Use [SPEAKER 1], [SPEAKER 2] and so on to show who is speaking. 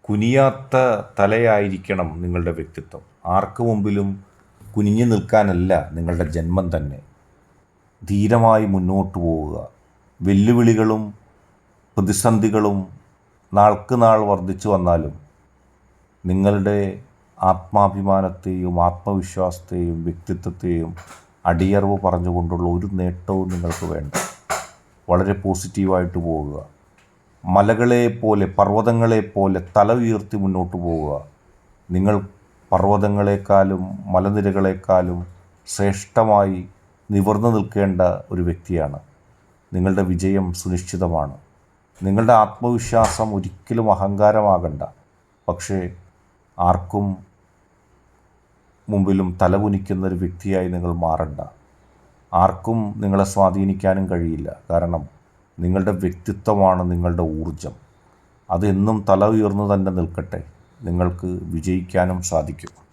[SPEAKER 1] കുനിയാത്ത തലയായിരിക്കണം നിങ്ങളുടെ വ്യക്തിത്വം. ആർക്ക് മുമ്പിലും കുനിഞ്ഞു നിൽക്കാനല്ല നിങ്ങളുടെ ജന്മം തന്നെ. ധീരമായി മുന്നോട്ട് പോവുക. വെല്ലുവിളികളും പ്രതിസന്ധികളും നാൾക്ക് നാൾ വർദ്ധിച്ചു വന്നാലും നിങ്ങളുടെ ആത്മാഭിമാനത്തെയും ആത്മവിശ്വാസത്തെയും വ്യക്തിത്വത്തെയും അടിയറവ് പറഞ്ഞുകൊണ്ടുള്ള ഒരു നേട്ടവും നിങ്ങൾക്ക് വേണ്ട. വളരെ പോസിറ്റീവായിട്ട് പോവുക. മലകളെപ്പോലെ പർവ്വതങ്ങളെപ്പോലെ തല ഉയർത്തി മുന്നോട്ട് പോവുക. നിങ്ങൾ പർവ്വതങ്ങളെക്കാളും മലനിരകളെക്കാളും ശ്രേഷ്ഠമായി നിവർന്നു നിൽക്കേണ്ട ഒരു വ്യക്തിയാണ്. നിങ്ങളുടെ വിജയം സുനിശ്ചിതമാണ്. നിങ്ങളുടെ ആത്മവിശ്വാസം ഒരിക്കലും അഹങ്കാരമാകണ്ട. പക്ഷേ ആർക്കും മുമ്പിലും തലകുനിക്കുന്നൊരു വ്യക്തിയായി നിങ്ങൾ മാറണ്ട. ആർക്കും നിങ്ങളെ സ്വാധീനിക്കാനും കഴിയില്ല. കാരണം നിങ്ങളുടെ വ്യക്തിത്വമാണ് നിങ്ങളുടെ ഊർജം. അതെന്നും തല ഉയർന്നു തന്നെ നിൽക്കട്ടെ. നിങ്ങൾക്ക് വിജയിക്കാനും സാധിക്കും.